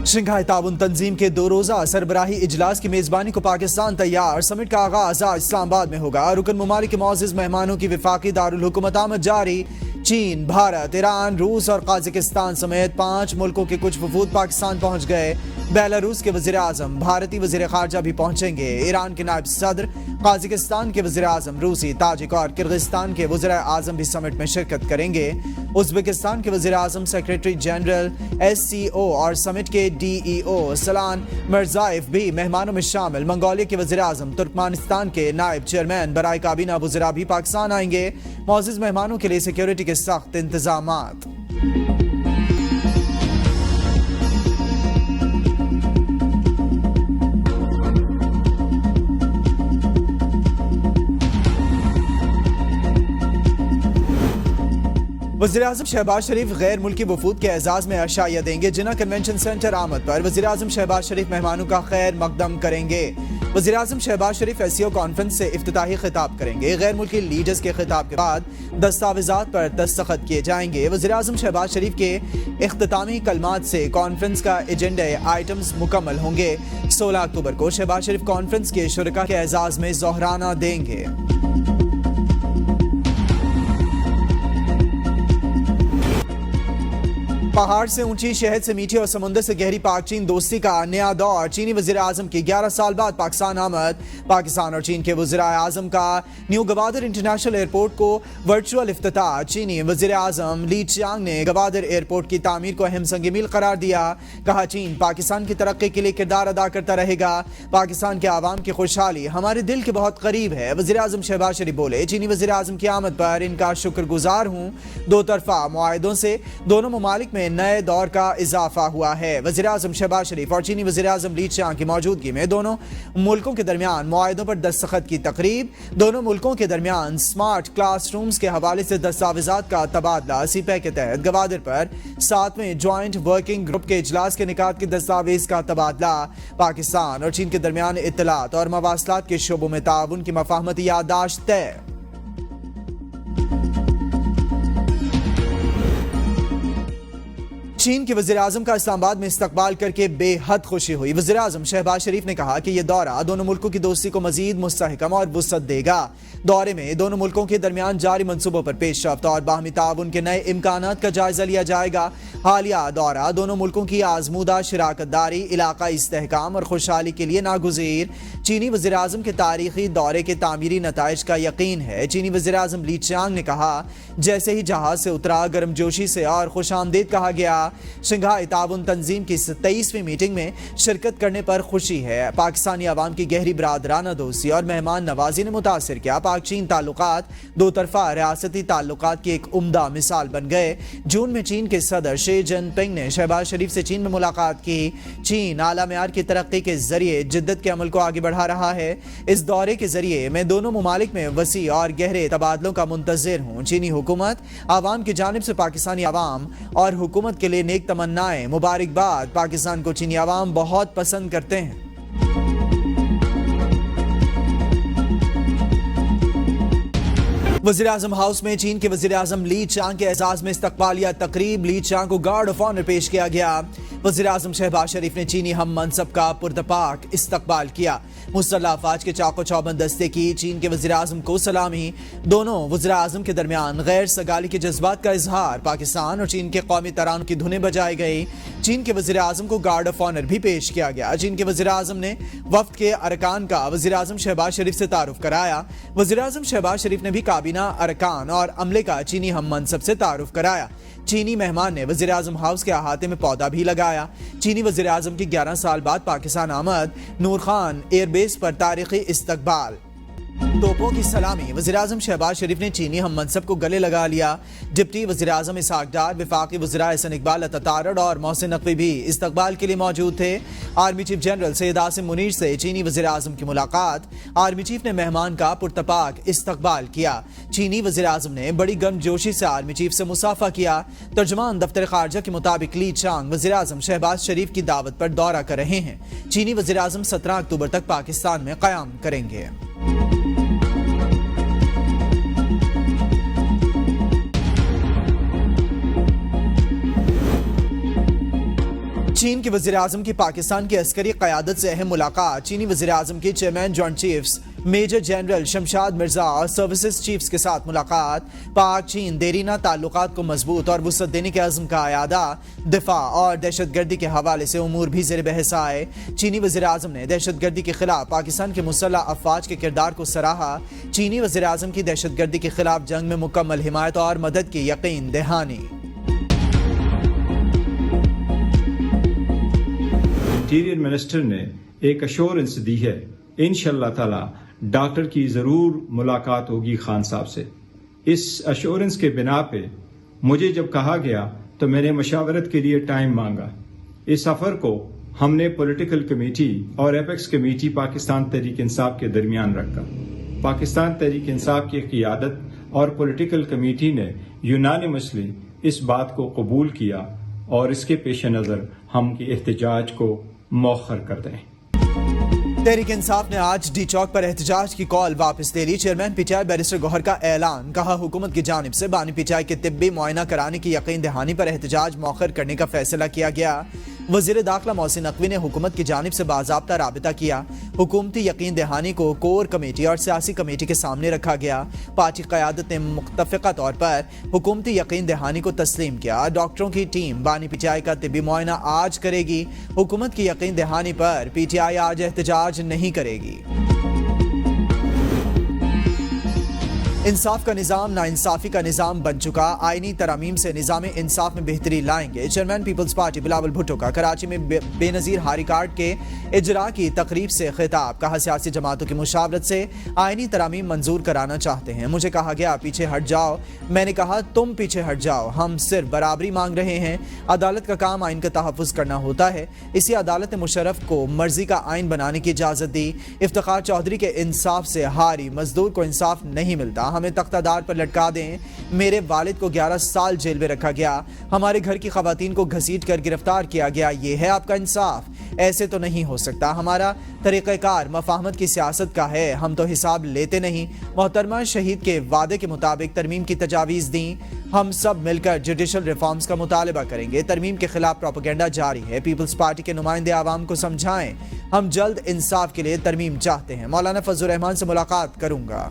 Shanghai ताउन तंजीम के 2 रोजा सरबराही इजलास की मेजबानी को पाकिस्तान तैयार। समिट का आगाज आज इस्लामाबाद में होगा। रुकन ममालिक के मोअज़्ज़िज़ मेहमानों की वफाकी दारुल हुकूमत आमद जारी। चीन, भारत, ईरान, रूस और काज़ाकिस्तान समेत 5 मुल्कों के कुछ वफूद पाकिस्तान पहुंच गए। बेलारूस के वज़ीर आज़म, भारतीय वज़ीर ख़ारजा भी पहुंचेंगे। ईरान के नायब सदर, काज़ाकिस्तान के वज़ीर आज़म, रूसी, ताजिक और किर्गिस्तान के वज़ीर आज़म भी समिट में शिरकत करेंगे। उज़्बेकिस्तान के वज़ीर आज़म, सेक्रेटरी जनरल, SCO और समिट के DEO सलान मिर्ज़ाएफ भी मेहमानों में शामिल। मंगोलिया के वज़ीर आज़म, तुर्कमानिस्तान के नायब चेयरमैन बराए काबीना वज़ीरा भी पाकिस्तान आएंगे। मुअज़्ज़िज़ मेहमानों के लिए सिक्योरिटी के सख्त इंतज़ामात। वज़ीर-ए-आज़म शहबाज शरीफ गैर मुल्की वफूद के एजाज़ में अशाइया देंगे। जिन्ना कन्वेंशन सेंटर आमद पर वज़ीर-ए-आज़म शहबाज शरीफ मेहमानों का खैर मकदम करेंगे। वज़ीर-ए-आज़म शहबाज शरीफ SCO कॉन्फ्रेंस से इफ्तिताही खिताब करेंगे। गैर मुल्की लीडर्स के खिताब के बाद दस्तावेज़ात पर दस्तखत किए जाएंगे। वज़ीर-ए-आज़म शहबाज शरीफ के इख्तितामी कलमात से कॉन्फ्रेंस का एजेंडा आइटम्स मुकम्मल होंगे। 16 अक्टूबर को शहबाज शरीफ कॉन्फ्रेंस के शुरका के एजाज़ में ज़ोहराना देंगे। पहाड़ से ऊंची, शहद से मीठी और समुंदर से गहरी पाक चीन दोस्ती का नया दौर। चीनी वज़ीर आज़म की 11 साल बाद पाकिस्तान आमद। पाकिस्तान और चीन के वज़ीर आज़म का न्यू गवादर इंटरनेशनल एयरपोर्ट को वर्चुअल इफ्तिताह। चीनी वज़ीर आज़म ली चियांग ने गवादर एयरपोर्ट की तामीर को अहम संग मील करार दिया। कहा, चीन पाकिस्तान की तरक्की के लिए किरदार अदा करता रहेगा। पाकिस्तान के आवाम की खुशहाली हमारे दिल के बहुत करीब है। वज़ीर आज़म शहबाज शरीफ बोले, चीनी वज़ीर आज़म की आमद पर इनका शुक्रगुजार हूँ। 2 तरफा मुआहिदों से दोनों ममालिक में नए दौर का इजाफा हुआ है। वज़ीर आज़म शहबाज शरीफ और चीनी वज़ीर आज़म ली चियांग की मौजूदगी में दोनों मुल्कों के दरमियान मुआहिदों पर दस्तखत की तकरीब। दोनों मुल्कों के दरमियान स्मार्ट क्लासरूम्स के हवाले से दस्तावेज़ात का तबादला। CPEC के तहत गवादर पर 7वें ज्वाइंट वर्किंग ग्रुप के इजलास के निकात के दस्तावेज़ का तबादला। पाकिस्तान और चीन के दरमियान इत्तलात और मवासलात के शोबों में ताउन की मफाहमती याददाश्त तय। चीन के वज़ीर आज़म का इस्लामाबाद में इस्तकबाल करके बेहद खुशी हुई। वज़ीर आज़म शहबाज शरीफ ने कहा कि यह दौरा दोनों मुल्कों की दोस्ती को मजीद मुस्तहकम और वुसअत देगा। दौरे में दोनों मुल्कों के दरमियान जारी मंसूबों पर पेशरफ्त और बाहमी ताउन के नए इम्कानात का जायजा लिया जाएगा। हालिया दौरा दोनों मुल्कों की आजमूदा शराकत दारी, इलाकाई इस्तेहकाम और खुशहाली के लिए नागुज़ीर। चीनी वज़ीर आज़म के तारीखी दौरे के तामीरी नताइज का यकीन है। चीनी वज़ीर आज़म ली चियांग ने कहा, जैसे ही जहाज से उतरा गर्मजोशी से और खुशामदीद कहा गया। शंघाई ताउन तंजीम की 23वीं मीटिंग में शिरकत करने पर खुशी है। पाकिस्तानी अवाम की गहरी बरादराना दोस्ती और मेहमान नवाजी ने मुतासिर किया। पाक चीन ताल्लुकात 2 तरफा रियासती ताल्लुकात की एक उम्दा मिसाल बन गए। जून में चीन के सदर शी जिनपिंग ने शहबाज शरीफ से चीन में मुलाकात की। चीन आला मेयार की तरक्की के जरिए जिद्दत के अमल को आगे बढ़ा रहा है। इस दौरे के जरिए मैं दोनों ममालिक में वसी और गहरे तबादलों का मुंतज़िर हूँ। चीनी हुकूमत आवाम की जानिब से पाकिस्तानी आवाम और हुकूमत के लिए नेक तमन्नाएं, मुबारकबाद। पाकिस्तान को चीनी आवाम बहुत पसंद करते हैं। वज़ीर आज़म हाउस में चीन के वज़ीर आज़म ली चियांग के एजाज़ में इस्तकबालिया तकरीब। ली चियांग को गार्ड ऑफ ऑनर पेश किया गया। वज़ीर आज़म शहबाज शरीफ ने चीनी हम मनसब का पुरतपाक इस्तकबाल किया। मुसल्लह अफ़वाज के चाको चौबंद दस्ते की चीन के वज़ीर आज़म को सलामी। दोनों वज़ीर आज़म के दरमियान गैर सगाली के जज्बात का इजहार। पाकिस्तान और चीन के कौमी तरानों की धुनें बजाई गई। चीन के वज़ीर आज़म को गार्ड ऑफ ऑनर भी पेश किया गया। चीन के वज़ीर आज़म ने वफ्द के अरकान का वज़ीर आज़म शहबाज शरीफ से तारुफ कराया। वज़ीर आज़म शहबाज शरीफ ने भी काबीना अरकान और अमले का चीनी हम मनसब से तारुफ कराया। चीनी मेहमान ने वज़ीर आज़म हाउस के अहाते में पौधा भी लगाया। चीनी वज़ीर आज़म की 11 साल बाद पाकिस्तान आमद। नूर खान एयरबेस पर तारीखी इस्तकबाल। तोपों की सलामी। वज़ीर आज़म शहबाज शरीफ ने चीनी हम मनसब को गले लगा लिया। डिप्टी वज़ीर आज़म इसहाक डार, वफाकी वज़ीरा एहसन इकबाल अतातारड़ और मोहसिन नकवी भी इस्तकबाल के लिए मौजूद थे। Army chief general Syed Asim Munir से चीनी वज़ीर आज़म की मुलाकात। आर्मी चीफ ने मेहमान का पुरतपाक इस्तकबाल किया। चीनी वज़ीर आज़म ने बड़ी गर्मजोशी से आर्मी चीफ से मुसाफा किया। तर्जुमान दफ्तर ख़ारजा के मुताबिक ली चियांग वज़ीर आज़म शहबाज शरीफ की दावत पर दौरा कर रहे हैं। चीनी वज़ीर आज़म 17 अक्टूबर तक पाकिस्तान में क़याम करेंगे। چین کے وزیراعظم کی پاکستان کی عسکری قیادت سے اہم ملاقات. چینی وزیراعظم کے chairman joint chiefs major general Shamshad Mirza اور سروسز چیفز کے ساتھ ملاقات. پاک چین دیرینہ تعلقات کو مضبوط اور وسعت دینے کے عزم کا اعادہ. دفاع اور دہشت گردی کے حوالے سے امور بھی زیر بحث آئے. چینی وزیراعظم نے دہشت گردی کے خلاف پاکستان کے مسلح افواج کے کردار کو سراہا. چینی وزیراعظم کی دہشت گردی کے خلاف جنگ میں مکمل حمایت اور مدد کی یقین دہانی. انٹیریئر منسٹر نے ایک ایشورنس دی ہے انشاءاللہ تعالی ڈاکٹر کی ضرور ملاقات ہوگی خان صاحب سے. اس ایشورنس کے بنا پہ مجھے جب کہا گیا تو میں نے مشاورت کے لیے ٹائم مانگا. اس سفر کو ہم نے پولیٹیکل کمیٹی اور ایپیکس کمیٹی پاکستان تحریک انصاف کے درمیان رکھا. پاکستان تحریک انصاف کی قیادت اور پولیٹیکل کمیٹی نے یونانیمسلی اس بات کو قبول کیا اور اس کے پیش نظر ہم کی احتجاج کو مؤخر کر دیں. تحریک انصاف نے آج ڈی چوک پر احتجاج کی کال واپس لے لی. Chairman P T I barrister Gohar کا اعلان. کہا حکومت کی جانب سے بانی پی ٹی آئی کے طبی معائنہ کرانے کی یقین دہانی پر احتجاج مؤخر کرنے کا فیصلہ کیا گیا. وزیر داخلہ محسن نقوی نے حکومت کی جانب سے باضابطہ رابطہ کیا. حکومتی یقین دہانی کو کور کمیٹی اور سیاسی کمیٹی کے سامنے رکھا گیا. پارٹی قیادت نے متفقہ طور پر حکومتی یقین دہانی کو تسلیم کیا. ڈاکٹروں کی ٹیم بانی پی ٹی آئی کا طبی معائنہ آج کرے گی. حکومت کی یقین دہانی پر پی ٹی آئی آج احتجاج نہیں کرے گی. انصاف کا نظام ناانصافی کا نظام بن چکا. آئینی ترامیم سے نظام انصاف میں بہتری لائیں گے. چیئرمین پیپلز پارٹی بلاول بھٹو کا کراچی میں بے نظیر ہاری کارڈ کے اجراء کی تقریب سے خطاب. کہا سیاسی جماعتوں کی مشاورت سے آئینی ترامیم منظور کرانا چاہتے ہیں. مجھے کہا گیا پیچھے ہٹ جاؤ. میں نے کہا تم پیچھے ہٹ جاؤ. ہم صرف برابری مانگ رہے ہیں. عدالت کا کام آئین کا تحفظ کرنا ہوتا ہے. اسی عدالت نے مشرف کو مرضی کا آئین بنانے کی اجازت دی. افتخار چودھری کے انصاف سے ہاری مزدور کو انصاف نہیں ملتا. ہمیں تختہ دار پر لٹکا دیں. میرے والد کو 11 سال جیل میں رکھا گیا. ہمارے گھر کی خواتین کو گھسیٹ کر گرفتار کیا گیا. یہ ہے آپ کا انصاف؟ ایسے تو نہیں ہو سکتا. ہمارا طریقہ کار مفاہمت کی سیاست کا ہے. ہم تو حساب لیتے نہیں. محترمہ شہید کے وعدے کے مطابق ترمیم کی تجاویز دیں. ہم سب مل کر جوڈیشل ریفارمز کا مطالبہ کریں گے. ترمیم کے خلاف پروپیگنڈا جاری ہے. پیپلز پارٹی کے نمائندے عوام کو سمجھائیں. ہم جلد انصاف کے لیے ترمیم چاہتے ہیں. مولانا فضل الرحمان سے ملاقات کروں گا.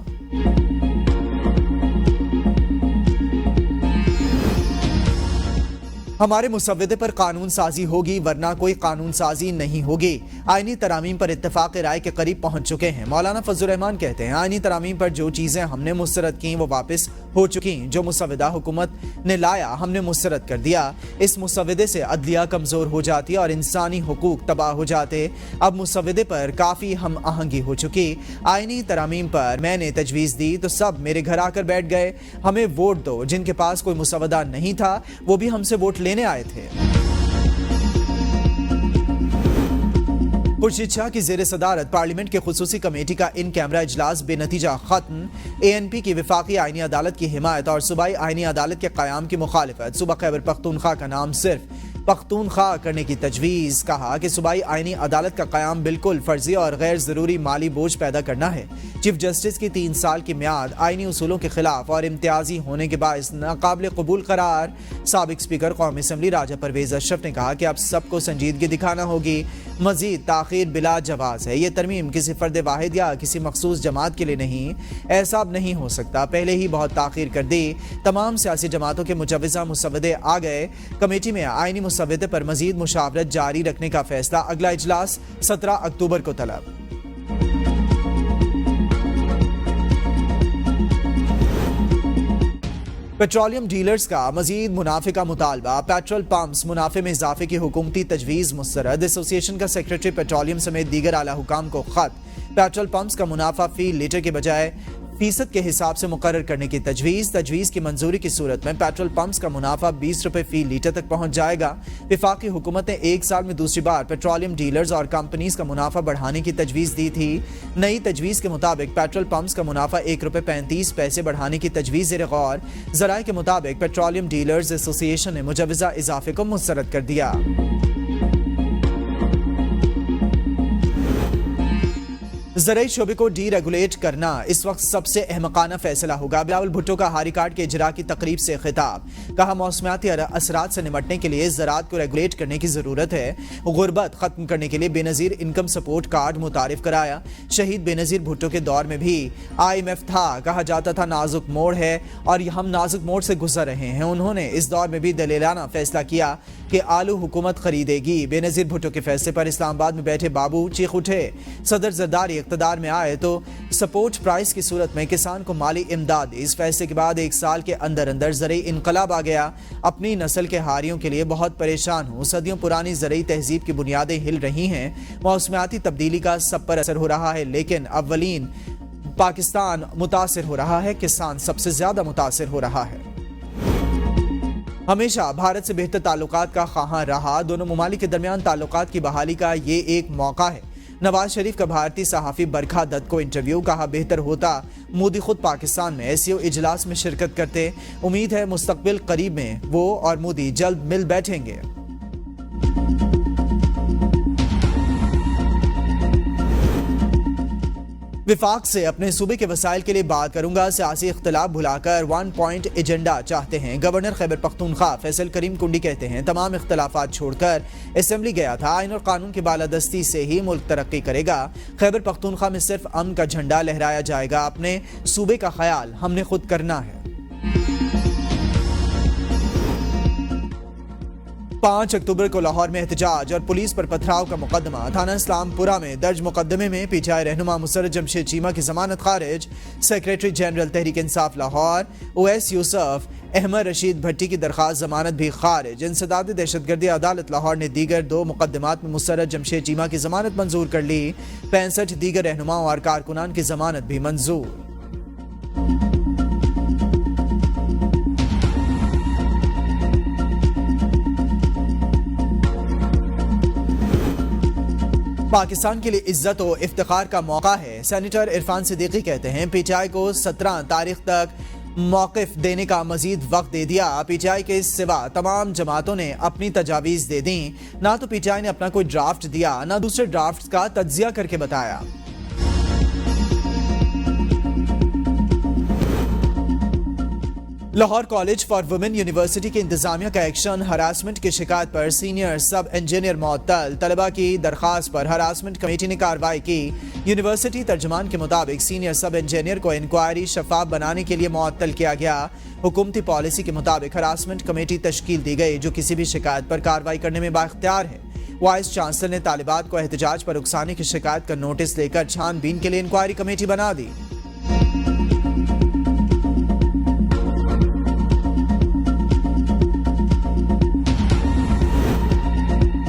ہمارے مسودے پر قانون سازی ہوگی ورنہ کوئی قانون سازی نہیں ہوگی. آئینی ترامیم پر اتفاق رائے کے قریب پہنچ چکے ہیں. مولانا فضل الرحمان کہتے ہیں آئینی ترامیم پر جو چیزیں ہم نے مسترد کیں وہ واپس ہو چکیں. جو مسودہ حکومت نے لایا ہم نے مسترد کر دیا. اس مسودے سے عدلیہ کمزور ہو جاتی اور انسانی حقوق تباہ ہو جاتے. اب مسودے پر کافی ہم آہنگی ہو چکی. آئینی ترامیم پر میں نے تجویز دی تو سب میرے گھر آ کر بیٹھ گئے. ہمیں ووٹ دو. جن کے پاس کوئی مسودہ نہیں تھا وہ بھی ہم سے ووٹ لینے آئے تھے. خورشید شاہ کی زیر صدارت پارلیمنٹ کے خصوصی کمیٹی کا ان کیمرہ اجلاس بے نتیجہ ختم. اے این پی کی وفاقی آئینی عدالت کی حمایت اور صوبائی آئینی عدالت کے قیام کی مخالفت. صوبہ خیبر پختونخوا کا نام صرف پختونخوا کرنے کی تجویز. کہا کہ صوبائی آئینی عدالت کا قیام بالکل فرضی اور غیر ضروری مالی بوجھ پیدا کرنا ہے. چیف جسٹس کی 3 سال کی میعاد آئینی اصولوں کے خلاف اور امتیازی ہونے کے باعث ناقابل قبول قرار. سابق اسپیکر قومی اسمبلی راجہ پرویز اشرف نے کہا کہ اب سب کو سنجیدگی دکھانا ہوگی. مزید تاخیر بلا جواز ہے. یہ ترمیم کسی فرد واحد یا کسی مخصوص جماعت کے لیے نہیں. ایسا اب نہیں ہو سکتا. پہلے ہی بہت تاخیر کر دی. تمام سیاسی جماعتوں کے مجوزہ مسودے آ گئے. کمیٹی میں آئینی مسودے پر مزید مشاورت جاری رکھنے کا فیصلہ. اگلا اجلاس 17 اکتوبر کو طلب. پیٹرولیم ڈیلرز کا مزید منافع کا مطالبہ. پیٹرول پمپس منافع میں اضافے کی حکومتی تجویز مسترد. ایسوسی ایشن کا سیکریٹری پیٹرولیم سمیت دیگر اعلیٰ حکام کو خط. پیٹرول پمپس کا منافع فی لیٹر کے بجائے فیصد کے حساب سے مقرر کرنے کی تجویز. تجویز کی منظوری کی صورت میں پیٹرول پمپس کا منافع 20 روپے فی لیٹر تک پہنچ جائے گا. وفاقی حکومت نے 1 سال میں دوسری بار پیٹرولیم ڈیلرز اور کمپنیز کا منافع بڑھانے کی تجویز دی تھی. نئی تجویز کے مطابق پیٹرول پمپس کا منافع 1 روپے 35 پیسے بڑھانے کی تجویز زیر غور. ذرائع کے مطابق پیٹرولیم ڈیلرز ایسوسی ایشن نے مجوزہ اضافے کو مسترد کر دیا. ज़राई शोबे को डी रेगुलेट करना इस वक्त सबसे अहमकाना फैसला होगा। बिलावल भुट्टो का हारी कार्ड के इजरा की तकरीब से खिताब। कहा मौसमियाती असरात से निपटने के लिए ज़राअत को रेगुलेट करने की ज़रूरत है। गुर्बत ख़त्म करने के लिए बेनज़ीर इनकम सपोर्ट कार्ड मुतारिफ कराया। शहीद बेनज़ीर भुट्टो के दौर में भी IMF था। कहा जाता था नाजुक मोड़ है और हम नाजुक मोड़ से गुजर रहे हैं। उन्होंने इस दौर में भी दलीलाना फैसला किया कि आलू हुकूमत खरीदेगी। बेनज़ीर भुट्टो के फैसले पर इस्लामाबाद में बैठे बाबू चीख उठे। सदर जरदारी इक़्तिदार में आए तो सपोर्ट प्राइस की सूरत में किसान को माली इमदाद। इस फैसले के बाद 1 साल के अंदर अंदर ज़रई इनकलाब आ गया। अपनी नस्ल के हारियों के लिए बहुत परेशान हूँ। सदियों पुरानी ज़रई तहजीब की बुनियादें हिल रही हैं। मौसमियाती तब्दीली का सब पर असर हो रहा है, लेकिन अव्वलीन पाकिस्तान मुतासिर हो रहा है, किसान सबसे ज्यादा मुतासिर हो रहा है। हमेशा भारत से बेहतर ताल्लुकात का ख्वाहां रहा। दोनों ममालिक के दरमियान ताल्लुकात की बहाली का ये एक मौका है। नवाज शरीफ का भारतीय सहाफ़ी बरखा दत्त को इंटरव्यू। कहा बेहतर होता मोदी खुद पाकिस्तान में SCO इजलास में शिरकत करते। उम्मीद है मुस्तकबिल करीब में वो और मोदी जल्द मिल बैठेंगे। विफाक से अपने सूबे के वसाइल के लिए बात करूंगा। सियासी इख्तलाफ भुलाकर 1 पॉइंट एजेंडा चाहते हैं। गवर्नर खैबर पख्तूनख्वा फैसल करीम कुंडी कहते हैं तमाम इख्तलाफात छोड़कर असेंबली गया था। आइन और कानून की बालादस्ती से ही मुल्क तरक्की करेगा। खैबर पख्तूनख्वा में सिर्फ अमन का झंडा लहराया जाएगा। अपने सूबे का ख्याल हमने खुद करना है। 5 अक्टूबर को लाहौर में एहतजाज और पुलिस पर पथराव का मुकदमा। थाना इस्लामपुरा में दर्ज मुकदमे में PTI रहनुमा मुसर्रत जमशेद चीमा की जमानत खारिज। Secretary general Tehreek Insaf Lahore Owais Yusuf Ahmad Rashid भट्टी की दरखास्त जमानत भी खारिज। इंसदाद दहशतगर्दी अदालत लाहौर ने दीगर 2 मुकदमात में मुसर्रत जमशेद चीमा की जमानत मंजूर कर ली। 65 दीगर रहनुमाओं और कारकुनान की जमानत भी मंजूर। पाकिस्तान के लिए इज्जत और इफ्तिखार का मौका है। सेनेटर इरफान सिद्दीकी कहते हैं PTI को 17 तारीख तक मौक़िफ़ देने का मजीद वक्त दे दिया। PTI के सिवा तमाम जमातों ने अपनी तजावीज़ दे दी। ना तो PTI ने अपना कोई ड्राफ्ट दिया, ना दूसरे ड्राफ्ट का तज्जिया करके बताया। Lahore college for women university की इंतजामिया का एक्शन। हरासमेंट की शिकायत पर सीनियर सब इंजीनियर मुअत्तल। तलबा की दरखास्त पर हरासमेंट कमेटी ने कार्रवाई की। यूनिवर्सिटी तर्जमान के मुताबिक सीनियर सब इंजीनियर को इंक्वायरी शफाफ बनाने के लिए मुअत्तल किया गया। हुकूमती पॉलिसी के मुताबिक हरासमेंट कमेटी तश्कील दी गई जो किसी भी शिकायत पर कार्रवाई करने में बाइख्तियार है। वाइस चांसलर ने तालिबात को एहतजाज पर उकसाने की शिकायत का नोटिस लेकर छानबीन के लिए इंक्वायरी कमेटी बना दी।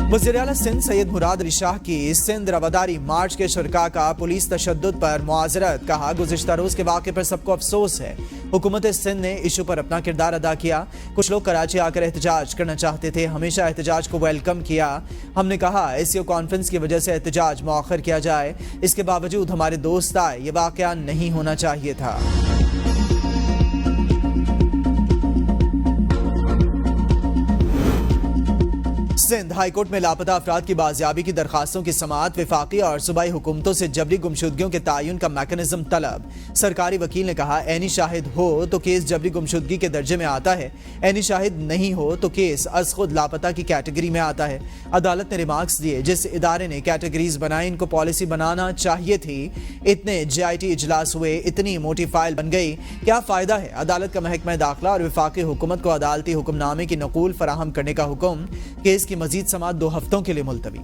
वज़ीर-ए-आला सिंध सैयद मुराद अली शाह की सिंध रवादारी मार्च के शुरका का पुलिस तशद्दुद पर मुआज़रत। कहा गुज़िश्ता रोज़ के वाक़े पर सबको अफसोस है। हुकूमत सिंध ने इशू पर अपना किरदार अदा किया। कुछ लोग कराची आकर एहतजाज करना चाहते थे, हमेशा एहतजाज को वेलकम किया। हमने कहा SCO कॉन्फ्रेंस की वजह से एहतजाज मौखर किया जाए, इसके बावजूद हमारे दोस्त आए। ये वाक़या नहीं होना चाहिए था। सिंध हाई कोर्ट में लापता अफराद की बाजियाबी की दरखास्तों की समाअत। वफाकी और सूबाई हुकूमतों से जबरी गुमशुदगियों के तयन का मैकेनिज्म तलब। सरकारी वकील ने कहा ऐनी शाहिद हो तो केस जबरी गुमशुदगी के दर्जे में आता है, ऐनी शाहिद नहीं हो तो केस अज खुद लापता की कैटेगरी में आता है। अदालत ने रिमार्क्स दिए जिस इदारे ने कैटेगरीज बनाई इनको पॉलिसी बनाना चाहिए थी। इतने JIT इजलास हुए, इतनी मोटी फाइल बन गई, क्या फायदा है। अदालत का महकमा दाखिला और वफाकी हुकूमत को अदालती हुक्मनामे की नकूल फराहम करने का हुक्म। केस की मजीद समाअत 2 हफ्तों के लिए मुलतवी।